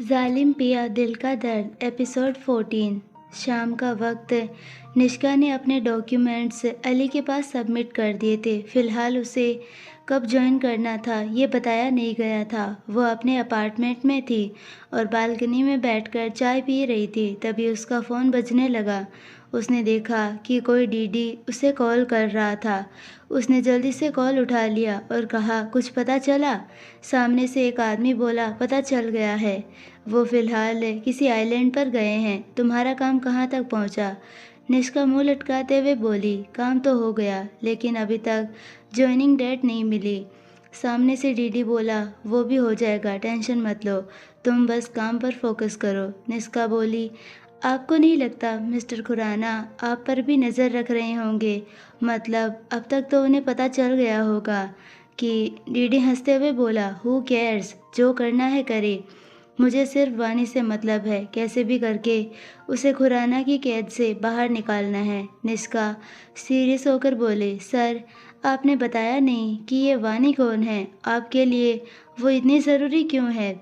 जालिम पिया दिल का दर्द एपिसोड 14। शाम का वक्त। निष्का ने अपने डॉक्यूमेंट्स अली के पास सबमिट कर दिए थे। फिलहाल उसे कब ज्वाइन करना था ये बताया नहीं गया था। वो अपने अपार्टमेंट में थी और बालकनी में बैठकर चाय पी रही थी। तभी उसका फ़ोन बजने लगा। उसने देखा कि कोई डीडी उसे कॉल कर रहा था। उसने जल्दी से कॉल उठा लिया और कहा, कुछ पता चला? सामने से एक आदमी बोला, पता चल गया है। वो फ़िलहाल किसी आइलैंड पर गए हैं। तुम्हारा काम कहाँ तक पहुँचा? निष्का मुँह लटकाते हुए बोली, काम तो हो गया, लेकिन अभी तक जॉइनिंग डेट नहीं मिली। सामने से डीडी बोला, वो भी हो जाएगा, टेंशन मत लो, तुम बस काम पर फोकस करो। निष्का बोली, आपको नहीं लगता मिस्टर खुराना आप पर भी नज़र रख रहे होंगे? मतलब अब तक तो उन्हें पता चल गया होगा कि डीडी हंसते हुए बोला, हु केयर्स, जो करना है करे। मुझे सिर्फ वानी से मतलब है, कैसे भी करके उसे खुराना की कैद से बाहर निकालना है। निष्का सीरियस होकर बोले, सर आपने बताया नहीं कि ये वानी कौन है, आपके लिए वो इतनी ज़रूरी क्यों है?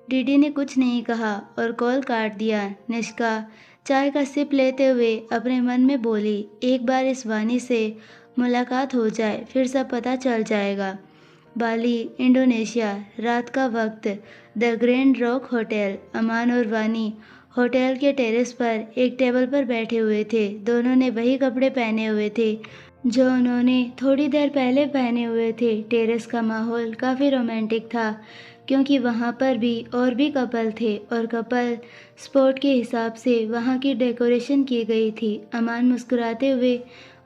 डीडी ने कुछ नहीं कहा और कॉल काट दिया। निष्का चाय का सिप लेते हुए अपने मन में बोली, एक बार इस वानी से मुलाकात हो जाए फिर सब पता चल जाएगा। बाली, इंडोनेशिया, रात का वक्त। The grand rock hotel. अमान और वानी होटल के टेरेस पर एक टेबल पर बैठे हुए थे। दोनों ने वही कपड़े पहने हुए थे जो उन्होंने थोड़ी देर पहले पहने हुए थे। टेरेस का माहौल काफ़ी रोमांटिक था क्योंकि वहाँ पर भी और भी कपल थे और कपल स्पॉट के हिसाब से वहाँ की डेकोरेशन की गई थी। अमान मुस्कुराते हुए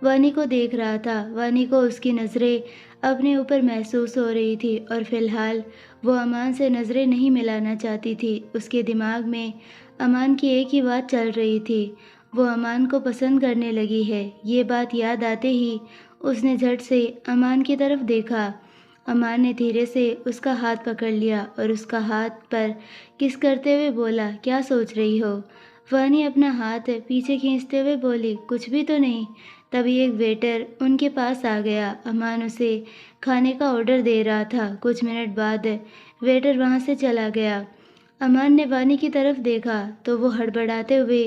वानी को देख रहा था। वानी को उसकी नज़रें अपने ऊपर महसूस हो रही थी और फिलहाल वो अमान से नज़रें नहीं मिलाना चाहती थी। उसके दिमाग में अमान की एक ही बात चल रही थी, वो अमान को पसंद करने लगी है। ये बात याद आते ही उसने झट से अमान की तरफ देखा। अमान ने धीरे से उसका हाथ पकड़ लिया और उसका हाथ पर किस करते हुए बोला, क्या सोच रही हो? वानी अपना हाथ पीछे खींचते हुए बोली, कुछ भी तो नहीं। तभी एक वेटर उनके पास आ गया। अमान उसे खाने का ऑर्डर दे रहा था। कुछ मिनट बाद वेटर वहाँ से चला गया। अमान ने वानी की तरफ देखा तो वो हड़बड़ाते हुए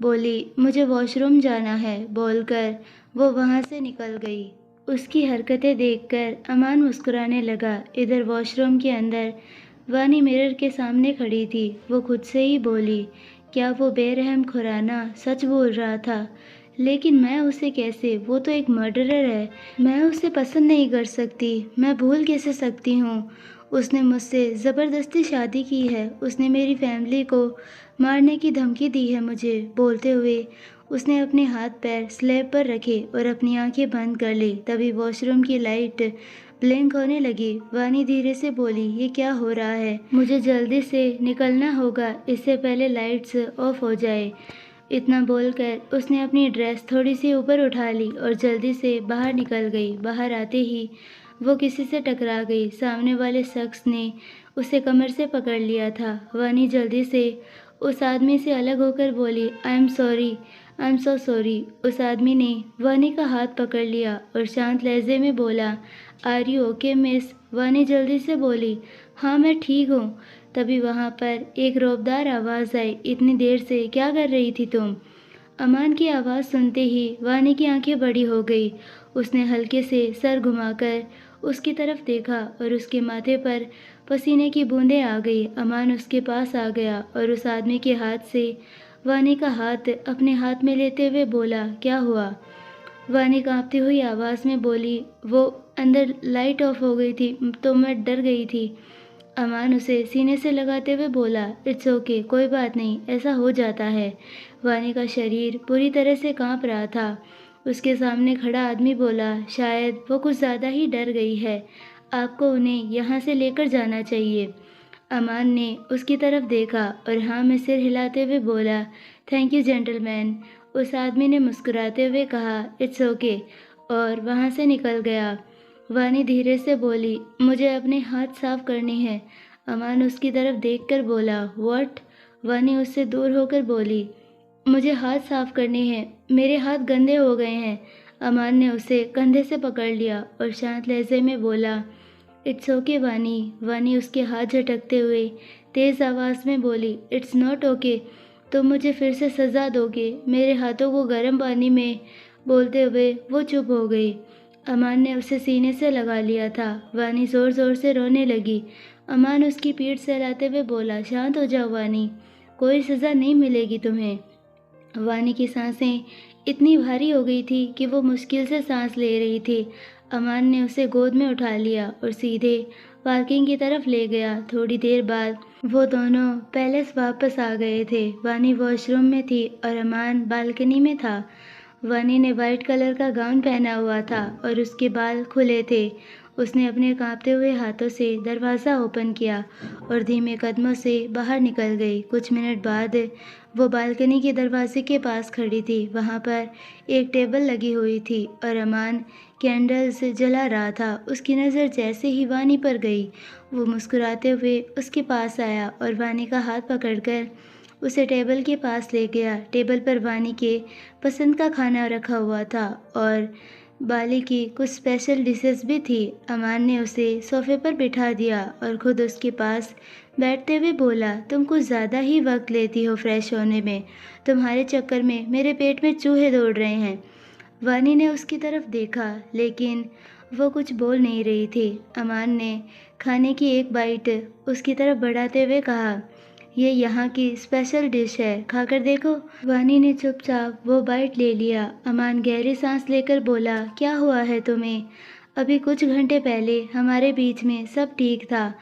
बोली, मुझे वॉशरूम जाना है, बोलकर वो वहाँ से निकल गई। उसकी हरकतें देखकर अमान मुस्कुराने लगा। इधर वॉशरूम के अंदर वानी मिरर के सामने खड़ी थी। वो खुद से ही बोली, क्या वो बेरहम खुराना सच बोल रहा था? लेकिन मैं उसे कैसे, वो तो एक मर्डरर है। मैं उसे पसंद नहीं कर सकती, मैं भूल कैसे सकती हूँ? उसने मुझसे ज़बरदस्ती शादी की है, उसने मेरी फैमिली को मारने की धमकी दी है मुझे। बोलते हुए उसने अपने हाथ पैर स्लैब पर रखे और अपनी आंखें बंद कर ली। तभी वॉशरूम की लाइट ब्लिंक होने लगी। वानी धीरे से बोली, ये क्या हो रहा है? मुझे जल्दी से निकलना होगा, इससे पहले लाइट्स ऑफ हो जाए। इतना बोलकर उसने अपनी ड्रेस थोड़ी सी ऊपर उठा ली और जल्दी से बाहर निकल गई। बाहर आते ही वो किसी से टकरा गई। सामने वाले शख्स ने उसे कमर से पकड़ लिया था। वानी जल्दी से उस आदमी से अलग होकर बोली, I am sorry, I am so sorry. उस आदमी ने वानी का हाथ पकड़ लिया और शांत लहजे में बोला, आर यू ओके मिस? वानी जल्दी से बोली, हाँ मैं ठीक हूँ। तभी वहाँ पर एक रौबदार आवाज़ आई, इतनी देर से क्या कर रही थी तुम? अमान की आवाज़ सुनते ही वानी की आंखें बड़ी हो गई। उसने हल्के से सर घुमाकर उसकी तरफ देखा और उसके माथे पर पसीने की बूंदें आ गई। अमान उसके पास आ गया और उस आदमी के हाथ से वानी का हाथ अपने हाथ में लेते हुए बोला, क्या हुआ? वानी कांपती हुई आवाज़ में बोली, वो अंदर लाइट ऑफ हो गई थी तो मैं डर गई थी। अमान उसे सीने से लगाते हुए बोला, इट्स ओके, कोई बात नहीं, ऐसा हो जाता है। वानी का शरीर पूरी तरह से कांप रहा था। उसके सामने खड़ा आदमी बोला, शायद वो कुछ ज़्यादा ही डर गई है, आपको उन्हें यहाँ से लेकर जाना चाहिए। अमान ने उसकी तरफ देखा और हाँ में सिर हिलाते हुए बोला, थैंक यू जेंटलमैन। उस आदमी ने मुस्कुराते हुए कहा, इट्स ओके, और वहाँ से निकल गया। वानी धीरे से बोली, मुझे अपने हाथ साफ करने हैं। अमान उसकी तरफ देखकर बोला, व्हाट? वानी उससे दूर होकर बोली, मुझे हाथ साफ करने हैं, मेरे हाथ गंदे हो गए हैं। अमान ने उसे कंधे से पकड़ लिया और शांत लहजे में बोला, इट्स ओके वानी। वानी उसके हाथ झटकते हुए तेज़ आवाज़ में बोली, इट्स नॉट ओके, तुम मुझे फिर से सज़ा दोगे मेरे हाथों को गर्म पानी में। बोलते हुए वो चुप हो गई। अमान ने उसे सीने से लगा लिया था। वानी ज़ोर ज़ोर से रोने लगी। अमान उसकी पीठ सहलाते हुए बोला, शांत हो जाओ वानी, कोई सज़ा नहीं मिलेगी तुम्हें। वानी की सांसें इतनी भारी हो गई थी कि वो मुश्किल से सांस ले रही थी। अमान ने उसे गोद में उठा लिया और सीधे पार्किंग की तरफ ले गया। थोड़ी देर बाद वो दोनों पैलेस वापस आ गए थे। वानी वॉशरूम में थी और अमान बालकनी में था। वानी ने वाइट कलर का गाउन पहना हुआ था और उसके बाल खुले थे। उसने अपने कांपते हुए हाथों से दरवाज़ा ओपन किया और धीमे कदमों से बाहर निकल गई। कुछ मिनट बाद वो बालकनी के दरवाजे के पास खड़ी थी। वहाँ पर एक टेबल लगी हुई थी और अमान कैंडल्स जला रहा था। उसकी नज़र जैसे ही वानी पर गई, वो मुस्कुराते हुए उसके पास आया और वानी का हाथ पकड़कर उसे टेबल के पास ले गया। टेबल पर वानी के पसंद का खाना रखा हुआ था और बाली की कुछ स्पेशल डिशेस भी थी। अमान ने उसे सोफे पर बिठा दिया और खुद उसके पास बैठते हुए बोला, तुम कुछ ज़्यादा ही वक्त लेती हो फ्रेश होने में। तुम्हारे चक्कर में मेरे पेट में चूहे दौड़ रहे हैं। वानी ने उसकी तरफ देखा, लेकिन वो कुछ बोल नहीं रही थी। अमान ने खाने की एक बाइट उसकी तरफ बढ़ाते हुए कहा, ये यहाँ की स्पेशल डिश है, खाकर देखो। वानी ने चुपचाप वो बाइट ले लिया। अमान गहरी सांस लेकर बोला, क्या हुआ है तुम्हें? अभी कुछ घंटे पहले हमारे बीच में सब ठीक था।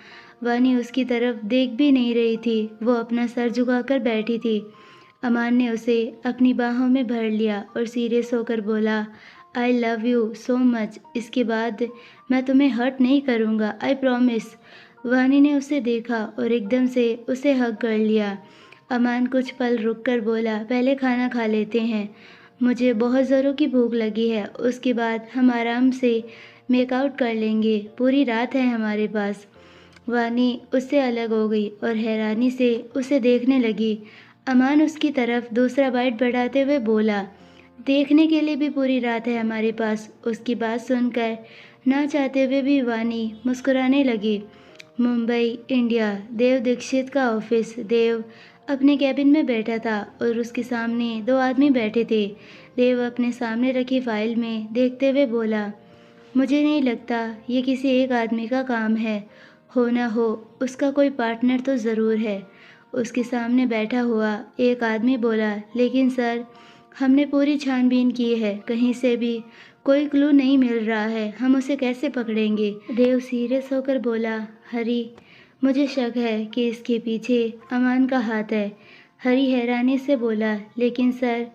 वानी उसकी तरफ देख भी नहीं रही थी। वो अपना सर झुकाकर बैठी थी। अमान ने उसे अपनी बाहों में भर लिया और सीरियस होकर बोला, I love you so much. इसके बाद मैं तुम्हें हर्ट नहीं करूँगा, आई प्रॉमिस। वानी ने उसे देखा और एकदम से उसे हग कर लिया। अमान कुछ पल रुककर बोला, पहले खाना खा लेते हैं, मुझे बहुत ज़ोरों की भूख लगी है। उसके बाद हम आराम से मेकआउट कर लेंगे, पूरी रात है हमारे पास। वानी उससे अलग हो गई और हैरानी से उसे देखने लगी। अमान उसकी तरफ दूसरा बाइट बढ़ाते हुए बोला, देखने के लिए भी पूरी रात है हमारे पास। उसकी बात सुनकर ना चाहते हुए भी वानी मुस्कुराने लगी। मुंबई, इंडिया। देव दीक्षित का ऑफिस। देव अपने कैबिन में बैठा था और उसके सामने दो आदमी बैठे थे। देव अपने सामने रखी फाइल में देखते हुए बोला, मुझे नहीं लगता ये किसी एक आदमी का काम है। हो ना हो उसका कोई पार्टनर तो ज़रूर है। उसके सामने बैठा हुआ एक आदमी बोला, लेकिन सर, हमने पूरी छानबीन की है, कहीं से भी कोई क्लू नहीं मिल रहा है, हम उसे कैसे पकड़ेंगे? देव सीरियस होकर बोला, हरी, मुझे शक है कि इसके पीछे अमान का हाथ है। हरी हैरानी से बोला, लेकिन सर,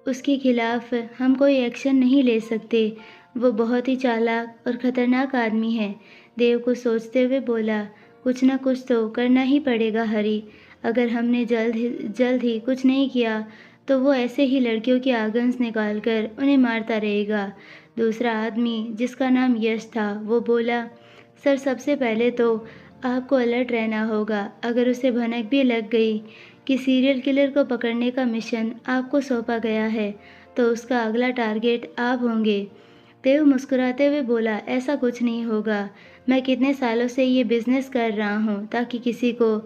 उसके खिलाफ हम कोई एक्शन नहीं ले सकते। वो बहुत ही चालाक और ख़तरनाक आदमी है। देव को सोचते हुए बोला, कुछ ना कुछ तो करना ही पड़ेगा हरी। अगर हमने जल्द ही कुछ नहीं किया तो वो ऐसे ही लड़कियों के आगन्स निकाल कर उन्हें मारता रहेगा। दूसरा आदमी, जिसका नाम यश था, वो बोला, सर, सबसे पहले तो आपको अलर्ट रहना होगा। अगर उसे भनक भी लग गई कि सीरियल किलर को पकड़ने का मिशन आपको सौंपा गया है, तो उसका अगला टारगेट आप होंगे। देव मुस्कुराते हुए बोला, ऐसा कुछ नहीं होगा। मैं कितने सालों से ये बिज़नेस कर रहा हूँ ताकि किसी को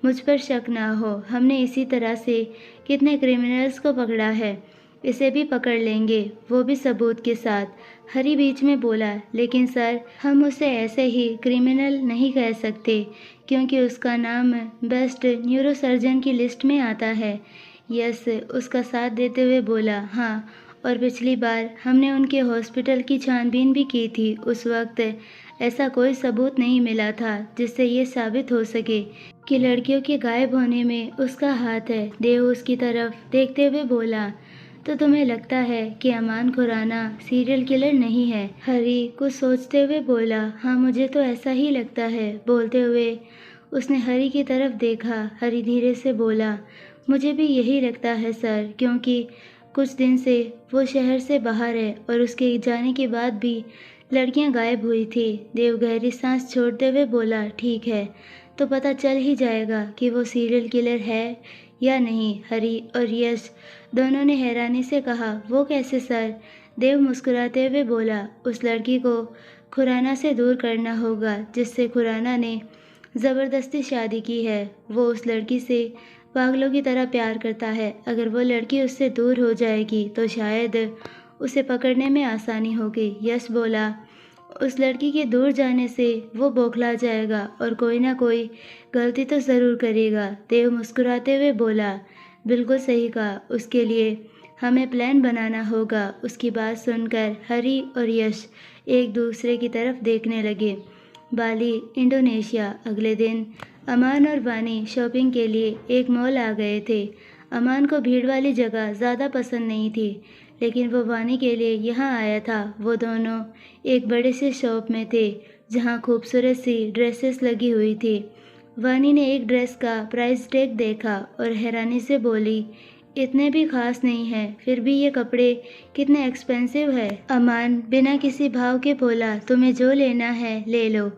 मुझ पर शक ना हो। हमने इसी तरह से कितने क्रिमिनल्स को पकड़ा है। इसे भी पकड़ लेंगे, वो भी सबूत के साथ। हरी बीच में बोला, लेकिन सर, हम उसे ऐसे ही क्रिमिनल नहीं कह सकते क्योंकि उसका नाम बेस्ट न्यूरोसर्जन की लिस्ट में आता है। यस उसका साथ देते हुए बोला, हाँ, और पिछली बार हमने उनके हॉस्पिटल की छानबीन भी की थी। उस वक्त ऐसा कोई सबूत नहीं मिला था जिससे ये साबित हो सके कि लड़कियों के गायब होने में उसका हाथ है। देव उसकी तरफ देखते हुए बोला, तो तुम्हें लगता है कि अमान खुराना सीरियल किलर नहीं है? हरी कुछ सोचते हुए बोला, हाँ, मुझे तो ऐसा ही लगता है। बोलते हुए उसने हरी की तरफ देखा। हरी धीरे से बोला, मुझे भी यही लगता है सर, क्योंकि कुछ दिन से वो शहर से बाहर है और उसके जाने के बाद भी लड़कियां गायब हुई थी। देव गहरी सांस छोड़ते हुए बोला, ठीक है, तो पता चल ही जाएगा कि वो सीरियल किलर है या नहीं। हरी और यश दोनों ने हैरानी से कहा, वो कैसे सर? देव मुस्कुराते हुए बोला, उस लड़की को खुराना से दूर करना होगा जिससे खुराना ने ज़बरदस्ती शादी की है। वो उस लड़की से पागलों की तरह प्यार करता है। अगर वो लड़की उससे दूर हो जाएगी तो शायद उसे पकड़ने में आसानी होगी। यश बोला, उस लड़की के दूर जाने से वो बौखला जाएगा और कोई ना कोई गलती तो ज़रूर करेगा। देव मुस्कुराते हुए बोला, बिल्कुल सही कहा, उसके लिए हमें प्लान बनाना होगा। उसकी बात सुनकर हरी और यश एक दूसरे की तरफ देखने लगे। बाली, इंडोनेशिया। अगले दिन अमान और वानी शॉपिंग के लिए एक मॉल आ गए थे। अमान को भीड़ वाली जगह ज़्यादा पसंद नहीं थी, लेकिन वो वानी के लिए यहाँ आया था। वो दोनों एक बड़े से शॉप में थे जहाँ खूबसूरत सी ड्रेसेस लगी हुई थी। वानी ने एक ड्रेस का प्राइस टैग देखा और हैरानी से बोली, इतने भी खास नहीं है, फिर भी ये कपड़े कितने एक्सपेंसिव है। अमान बिना किसी भाव के बोला, तुम्हें जो लेना है ले लो,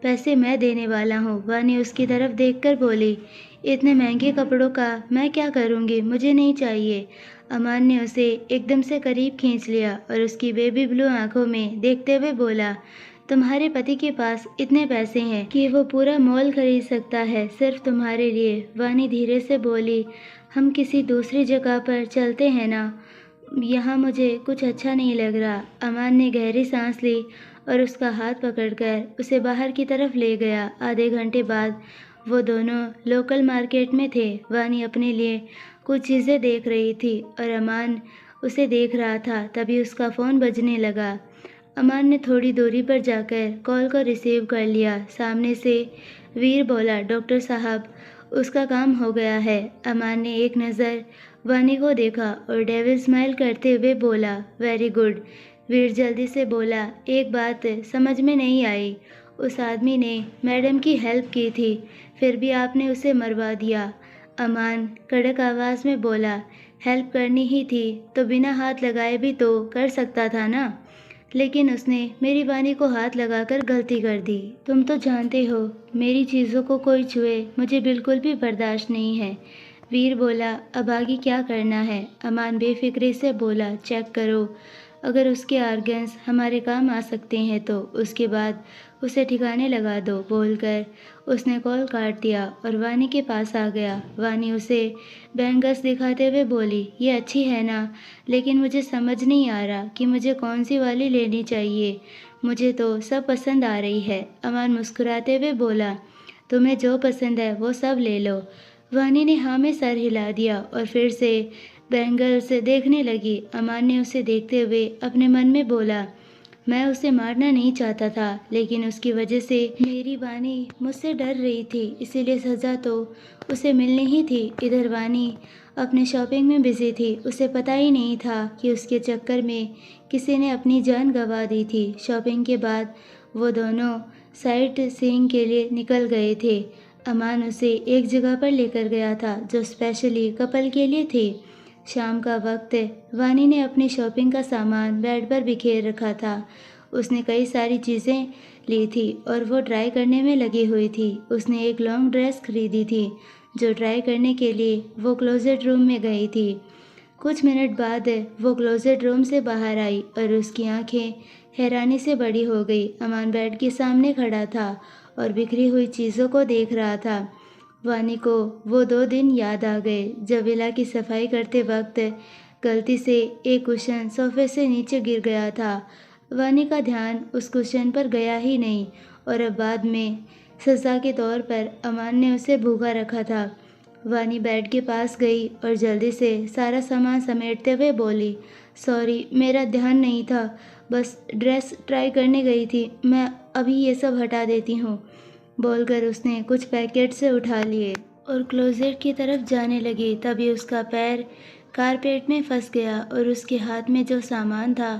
पैसे मैं देने वाला हूँ। वानी उसकी तरफ देखकर बोली, इतने महंगे कपड़ों का मैं क्या करूँगी, मुझे नहीं चाहिए। अमान ने उसे एकदम से करीब खींच लिया और उसकी बेबी ब्लू आंखों में देखते हुए बोला, तुम्हारे पति के पास इतने पैसे हैं कि वो पूरा मॉल खरीद सकता है सिर्फ तुम्हारे लिए। वानी धीरे से बोली, हम किसी दूसरी जगह पर चलते हैं ना, यहाँ मुझे कुछ अच्छा नहीं लग रहा। अमान ने गहरी सांस ली और उसका हाथ पकड़कर उसे बाहर की तरफ ले गया। आधे घंटे बाद वो दोनों लोकल मार्केट में थे। वानी अपने लिए कुछ चीज़ें देख रही थी और अमान उसे देख रहा था। तभी उसका फ़ोन बजने लगा। अमान ने थोड़ी दूरी पर जाकर कॉल को रिसीव कर लिया। सामने से वीर बोला, डॉक्टर साहब, उसका काम हो गया है। अमान ने एक नज़र वानी को देखा और डेविल स्माइल करते हुए बोला, वेरी गुड। वीर जल्दी से बोला, एक बात समझ में नहीं आई, उस आदमी ने मैडम की हेल्प की थी, फिर भी आपने उसे मरवा दिया। अमान कड़क आवाज़ में बोला, हेल्प करनी ही थी तो बिना हाथ लगाए भी तो कर सकता था ना, लेकिन उसने मेरी वानी को हाथ लगाकर गलती कर दी। तुम तो जानते हो, मेरी चीज़ों को कोई छुए मुझे बिल्कुल भी बर्दाश्त नहीं है। वीर बोला, अब आगे क्या करना है? अमान बेफिक्री से बोला, चेक करो, अगर उसके आर्गन्स हमारे काम आ सकते हैं तो उसके बाद उसे ठिकाने लगा दो। बोलकर उसने कॉल काट दिया और वानी के पास आ गया। वानी उसे बैंगल्स दिखाते हुए बोली, ये अच्छी है ना, लेकिन मुझे समझ नहीं आ रहा कि मुझे कौन सी वाली लेनी चाहिए। मुझे तो सब पसंद आ रही है। अमान मुस्कुराते हुए बोला, तुम्हें जो पसंद है वो सब ले लो। वानी ने हाँ में सर हिला दिया और फिर से बैंगल्स देखने लगी। अमान ने उसे देखते हुए अपने मन में बोला, मैं उसे मारना नहीं चाहता था, लेकिन उसकी वजह से मेरी वानी मुझसे डर रही थी, इसीलिए सज़ा तो उसे मिलनी ही थी। इधर वानी अपने शॉपिंग में बिजी थी। उसे पता ही नहीं था कि उसके चक्कर में किसी ने अपनी जान गंवा दी थी। शॉपिंग के बाद वो दोनों साइट सीइंग के लिए निकल गए थे। अमान उसे एक जगह पर लेकर गया था जो स्पेशली कपल के लिए थी। शाम का वक्त, वानी ने अपनी शॉपिंग का सामान बेड पर बिखेर रखा था। उसने कई सारी चीज़ें ली थी और वो ट्राई करने में लगी हुई थी। उसने एक लॉन्ग ड्रेस खरीदी थी जो ट्राई करने के लिए वो क्लोजेट रूम में गई थी। कुछ मिनट बाद वो क्लोजेट रूम से बाहर आई और उसकी आंखें हैरानी से बड़ी हो गई। अमान बेड के सामने खड़ा था और बिखरी हुई चीज़ों को देख रहा था। वानी को वो 2 दिन याद आ गए जब विला की सफाई करते वक्त गलती से एक कुशन सोफे से नीचे गिर गया था। वानी का ध्यान उस कुशन पर गया ही नहीं और अब बाद में सज़ा के तौर पर अमान ने उसे भूखा रखा था। वानी बेड के पास गई और जल्दी से सारा सामान समेटते हुए बोली, सॉरी, मेरा ध्यान नहीं था, बस ड्रेस ट्राई करने गई थी, मैं अभी ये सब हटा देती हूँ। बोलकर उसने कुछ पैकेट से उठा लिए और क्लोजेट की तरफ जाने लगी। तभी उसका पैर कारपेट में फंस गया और उसके हाथ में जो सामान था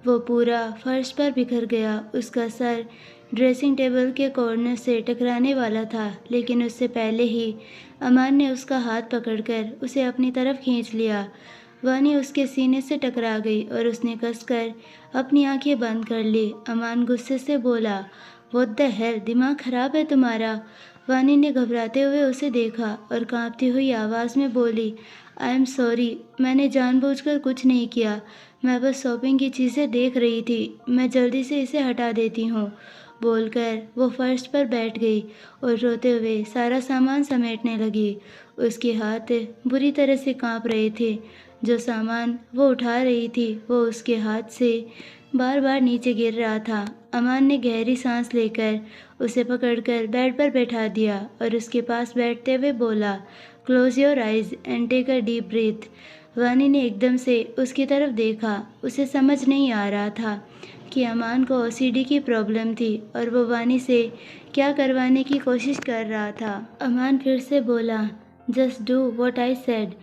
वो पूरा फर्श पर बिखर गया। उसका सर ड्रेसिंग टेबल के कॉर्नर से टकराने वाला था, लेकिन उससे पहले ही अमान ने उसका हाथ पकड़कर उसे अपनी तरफ खींच लिया। वानी उसके सीने से टकरा गई और उसने कसकर अपनी आंखें बंद कर ली। अमान गुस्से से बोला, व्हाट द हेल, दिमाग खराब है तुम्हारा? वानी ने घबराते हुए उसे देखा और कांपती हुई आवाज़ में बोली, आई एम सॉरी, मैंने जानबूझकर कुछ नहीं किया, मैं बस शॉपिंग की चीज़ें देख रही थी, मैं जल्दी से इसे हटा देती हूँ। बोलकर वो फर्श पर बैठ गई और रोते हुए सारा सामान समेटने लगी। उसके हाथ बुरी तरह से कांप रहे थे। जो सामान वो उठा रही थी वो उसके हाथ से बार बार नीचे गिर रहा था। अमान ने गहरी सांस लेकर उसे पकड़कर बेड पर बैठा दिया और उसके पास बैठते हुए बोला, close your eyes and take a deep breath. Vani ने एकदम से उसकी तरफ देखा। उसे समझ नहीं आ रहा था कि अमान को ओसीडी की प्रॉब्लम थी और वो वानी से क्या करवाने की कोशिश कर रहा था। अमान फिर से बोला, just do what I said.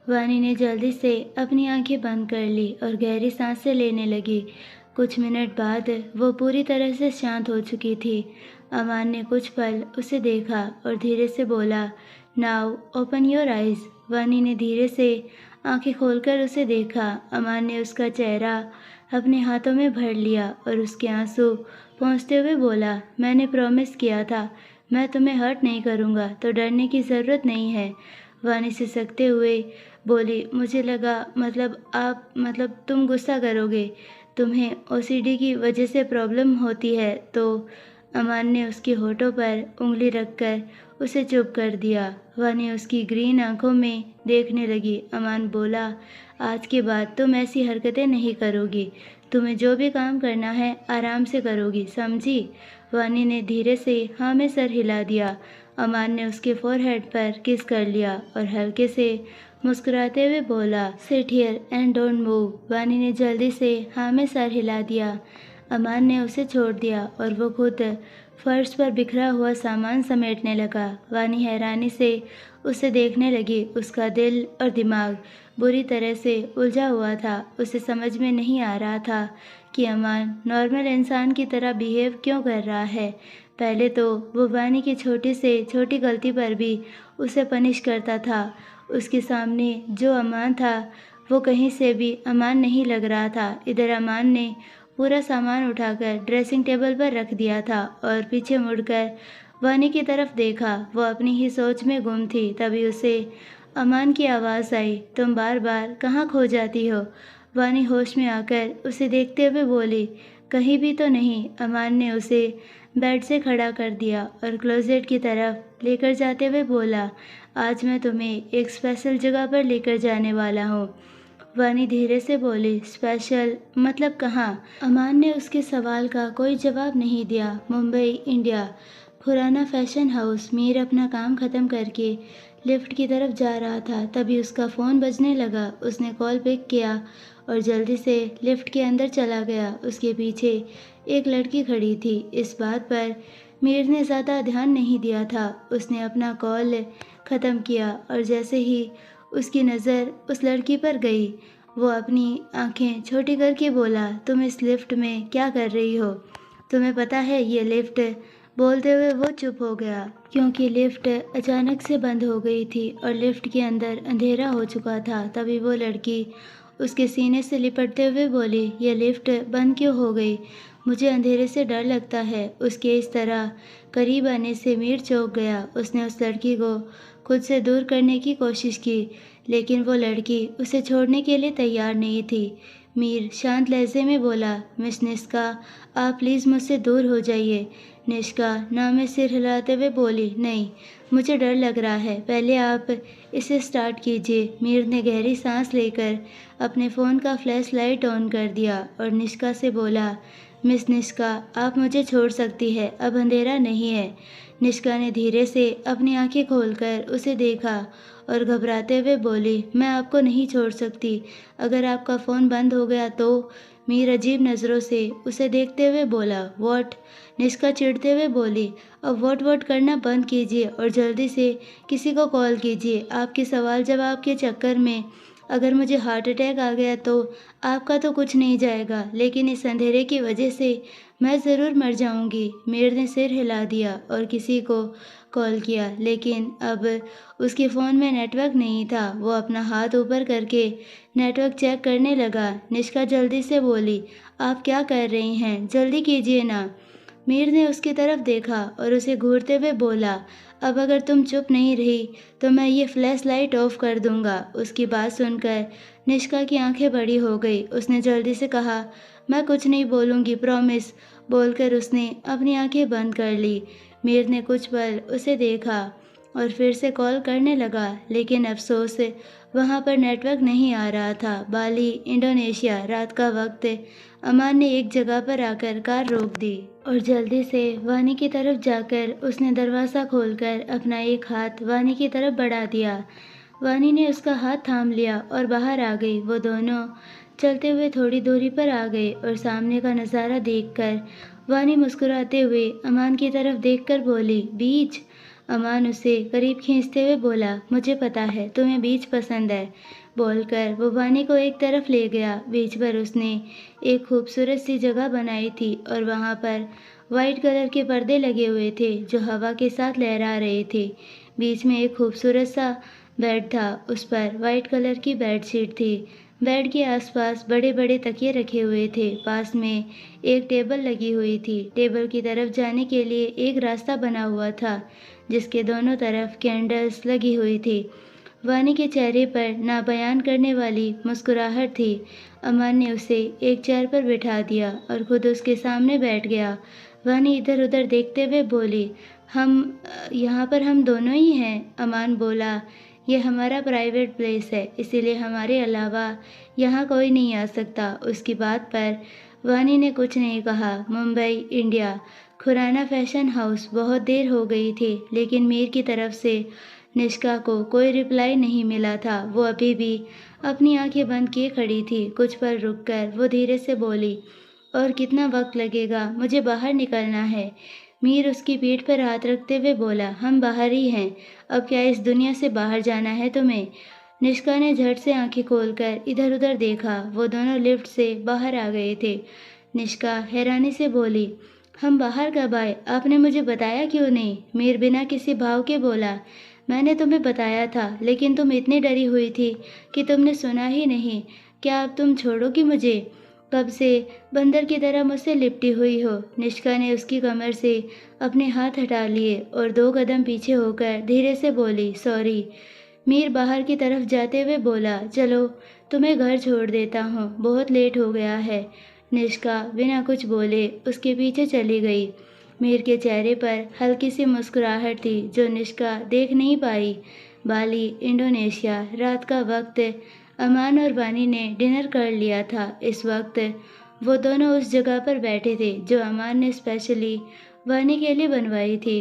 वानी ने जल्दी से अपनी आंखें बंद कर ली और गहरी सांसें लेने लगी। कुछ मिनट बाद वो पूरी तरह से शांत हो चुकी थी। अमान ने कुछ पल उसे देखा और धीरे से बोला, नाउ ओपन योर आइज। वानी ने धीरे से आंखें खोलकर उसे देखा। अमान ने उसका चेहरा अपने हाथों में भर लिया और उसके आंसू पोंछते हुए बोला, मैंने प्रॉमिस किया था मैं तुम्हें हर्ट नहीं करूँगा, तो डरने की ज़रूरत नहीं है। वानी सिसकते हुए बोली, मुझे लगा मतलब तुम गुस्सा करोगे, तुम्हें ओसीडी की वजह से प्रॉब्लम होती है तो। अमान ने उसके होठों पर उंगली रखकर उसे चुप कर दिया। वानी उसकी ग्रीन आंखों में देखने लगी। अमान बोला, आज के बाद तुम ऐसी हरकतें नहीं करोगी। तुम्हें जो भी काम करना है आराम से करोगी, समझी। वानी ने धीरे से हाँ में सर हिला दिया। अमान ने उसके फोरहेड पर किस कर लिया और हल्के से मुस्कुराते हुए बोला, sit here and don't move. वानी ने जल्दी से हाँ में सर हिला दिया। अमान ने उसे छोड़ दिया और वो खुद फर्श पर बिखरा हुआ सामान समेटने लगा। वानी हैरानी से उसे देखने लगी। उसका दिल और दिमाग बुरी तरह से उलझा हुआ था। उसे समझ में नहीं आ रहा था कि अमान नॉर्मल इंसान की तरह बिहेव क्यों कर रहा है। पहले तो वो वानी की छोटी से छोटी गलती पर भी उसे पनिश करता था। उसके सामने जो अमान था वो कहीं से भी अमान नहीं लग रहा था। इधर अमान ने पूरा सामान उठाकर ड्रेसिंग टेबल पर रख दिया था और पीछे मुड़कर वानी की तरफ देखा। वो अपनी ही सोच में गुम थी। तभी उसे अमान की आवाज़ आई, तुम बार बार कहाँ खो जाती हो। वानी होश में आकर उसे देखते हुए बोली, कहीं भी तो नहीं। अमान ने उसे बेड से खड़ा कर दिया और क्लोजेट की तरफ लेकर जाते हुए बोला, आज मैं तुम्हें एक स्पेशल जगह पर लेकर जाने वाला हूँ। वानी धीरे से बोली, स्पेशल मतलब कहाँ। अमान ने उसके सवाल का कोई जवाब नहीं दिया। Mumbai, India, Khurana fashion house. Mir अपना काम ख़त्म करके लिफ्ट की तरफ जा रहा था। तभी उसका फ़ोन बजने लगा। उसने कॉल पिक किया और जल्दी से लिफ्ट के अंदर चला गया। उसके पीछे एक लड़की खड़ी थी। इस बात पर मीर ने ज़्यादा ध्यान नहीं दिया था। उसने अपना कॉल ख़त्म किया और जैसे ही उसकी नज़र उस लड़की पर गई, वो अपनी आंखें छोटी करके बोला, तुम इस लिफ्ट में क्या कर रही हो? तुम्हें पता है ये लिफ्ट। बोलते हुए वो चुप हो गया क्योंकि लिफ्ट अचानक से बंद हो गई थी और लिफ्ट के अंदर अंधेरा हो चुका था। तभी वो लड़की उसके सीने से लिपटते हुए बोली, ये लिफ्ट बंद क्यों हो गई? मुझे अंधेरे से डर लगता है। उसके इस तरह करीब आने से मीर चौंक गया। उसने उस लड़की को खुद से दूर करने की कोशिश की, लेकिन वो लड़की उसे छोड़ने के लिए तैयार नहीं थी। मीर शांत लहजे में बोला, मिस निष्का, आप प्लीज़ मुझसे दूर हो जाइए। निष्का ना में सिर हिलाते हुए बोली, नहीं, मुझे डर लग रहा है, पहले आप इसे स्टार्ट कीजिए। मीर ने गहरी सांस लेकर अपने फ़ोन का फ्लैश लाइट ऑन कर दिया और निष्का से बोला, मिस निष्का, आप मुझे छोड़ सकती है, अब अंधेरा नहीं है। निष्का ने धीरे से अपनी आंखें खोलकर उसे देखा और घबराते हुए बोली, मैं आपको नहीं छोड़ सकती। अगर आपका फ़ोन बंद हो गया तो। मीर अजीब नज़रों से उसे देखते हुए बोला, व्हाट? निष्का चिढ़ते हुए बोली, अब व्हाट करना बंद कीजिए और जल्दी से किसी को कॉल कीजिए। आपके सवाल जवाब के चक्कर में अगर मुझे हार्ट अटैक आ गया तो आपका तो कुछ नहीं जाएगा, लेकिन इस अंधेरे की वजह से मैं ज़रूर मर जाऊंगी। मीर ने सिर हिला दिया और किसी को कॉल किया, लेकिन अब उसके फ़ोन में नेटवर्क नहीं था। वो अपना हाथ ऊपर करके नेटवर्क चेक करने लगा। निष्का जल्दी से बोली, आप क्या कर रही हैं? जल्दी कीजिए ना। मीर ने उसकी तरफ देखा और उसे घूरते हुए बोला, अब अगर तुम चुप नहीं रही तो मैं ये फ्लैश लाइट ऑफ कर दूंगा। उसकी बात सुनकर निष्का की आंखें बड़ी हो गई। उसने जल्दी से कहा, मैं कुछ नहीं बोलूँगी, प्रॉमिस। बोलकर उसने अपनी आंखें बंद कर ली। मीर ने कुछ पल उसे देखा और फिर से कॉल करने लगा, लेकिन अफसोस वहाँ पर नेटवर्क नहीं आ रहा था। बाली, इंडोनेशिया, रात का वक्त। अमान ने एक जगह पर आकर कार रोक दी और जल्दी से वानी की तरफ जाकर उसने दरवाज़ा खोलकर अपना एक हाथ वानी की तरफ बढ़ा दिया। वानी ने उसका हाथ थाम लिया और बाहर आ गई। वो दोनों चलते हुए थोड़ी दूरी पर आ गए और सामने का नज़ारा देखकर वानी मुस्कुराते हुए अमान की तरफ देखकर बोली, बीच। अमान उसे करीब खींचते हुए बोला, मुझे पता है तुम्हें बीच पसंद है। बोलकर वो वानी को एक तरफ ले गया। बीच पर उसने एक खूबसूरत सी जगह बनाई थी और वहाँ पर वाइट कलर के पर्दे लगे हुए थे जो हवा के साथ लहरा रहे थे। बीच में एक खूबसूरत सा बेड था, उस पर वाइट कलर की बेडशीट थी। बेड के आसपास बड़े बड़े तकिए रखे हुए थे। पास में एक टेबल लगी हुई थी। टेबल की तरफ जाने के लिए एक रास्ता बना हुआ था जिसके दोनों तरफ कैंडल्स लगी हुई थी। वानी के चेहरे पर ना बयान करने वाली मुस्कुराहट थी। अमान ने उसे एक चेयर पर बिठा दिया और खुद उसके सामने बैठ गया। वानी इधर उधर देखते हुए बोली, यहाँ पर हम दोनों ही हैं। अमान बोला, ये हमारा प्राइवेट प्लेस है, इसीलिए हमारे अलावा यहाँ कोई नहीं आ सकता। उसकी बात पर वानी ने कुछ नहीं कहा। Mumbai, India, Khurana fashion house. बहुत देर हो गई थी, लेकिन मीर की तरफ से निष्का को कोई रिप्लाई नहीं मिला था। वो अभी भी अपनी आंखें बंद किए खड़ी थी। कुछ पल रुककर वो धीरे से बोली, और कितना वक्त लगेगा? मुझे बाहर निकलना है। मीर उसकी पीठ पर हाथ रखते हुए बोला, हम बाहर ही हैं। अब क्या इस दुनिया से बाहर जाना है तुम्हें? निष्का ने झट से आंखें खोलकर इधर उधर देखा। वो दोनों लिफ्ट से बाहर आ गए थे। निष्का हैरानी से बोली, हम बाहर कब आए? आपने मुझे बताया क्यों नहीं? मीर बिना किसी भाव के बोला, मैंने तुम्हें बताया था, लेकिन तुम इतनी डरी हुई थी कि तुमने सुना ही नहीं। क्या अब तुम छोड़ोगी मुझे? कब से बंदर की तरह मुझसे लिपटी हुई हो। निष्का ने उसकी कमर से अपने हाथ हटा लिए और 2 कदम पीछे होकर धीरे से बोली, सॉरी। मीर बाहर की तरफ जाते हुए बोला, चलो तुम्हें घर छोड़ देता हूँ, बहुत लेट हो गया है। निष्का बिना कुछ बोले उसके पीछे चली गई। मीर के चेहरे पर हल्की सी मुस्कुराहट थी जो निष्का देख नहीं पाई। बाली, इंडोनेशिया, रात का वक्त। अमान और वानी ने डिनर कर लिया था। इस वक्त वो दोनों उस जगह पर बैठे थे जो अमान ने स्पेशली वानी के लिए बनवाई थी।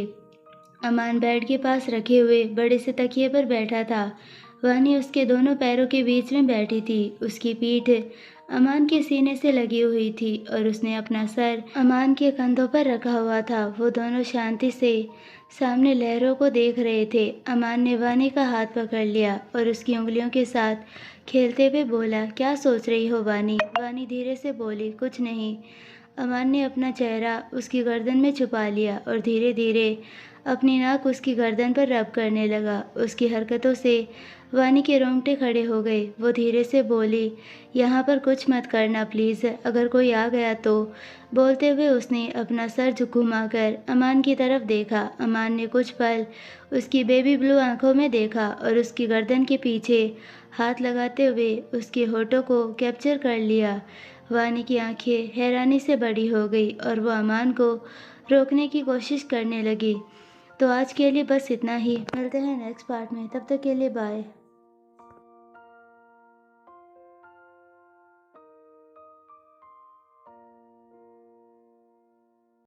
अमान बेड के पास रखे हुए बड़े से तकिए पर बैठा था। वानी उसके दोनों पैरों के बीच में बैठी थी। उसकी पीठ अमान के सीने से लगी हुई थी और उसने अपना सर अमान के कंधों पर रखा हुआ था। वो दोनों शांति से सामने लहरों को देख रहे थे। अमान ने वानी का हाथ पकड़ लिया और उसकी उंगलियों के साथ खेलते हुए बोला, क्या सोच रही हो वानी? वानी धीरे से बोली, कुछ नहीं। अमान ने अपना चेहरा उसकी गर्दन में छुपा लिया और धीरे धीरे अपनी नाक उसकी गर्दन पर रब करने लगा। उसकी हरकतों से वानी के रोंगटे खड़े हो गए। वो धीरे से बोली, यहाँ पर कुछ मत करना प्लीज़, अगर कोई आ गया तो। बोलते हुए उसने अपना सर घुमाकर अमान की तरफ देखा। अमान ने कुछ पल उसकी बेबी ब्लू आंखों में देखा और उसकी गर्दन के पीछे हाथ लगाते हुए उसके होठों को कैप्चर कर लिया। वानी की आंखें हैरानी से बड़ी हो गई और वो अमान को रोकने की कोशिश करने लगी। तो आज के लिए बस इतना ही। मिलते हैं नेक्स्ट पार्ट में, तब तक के लिए बाय।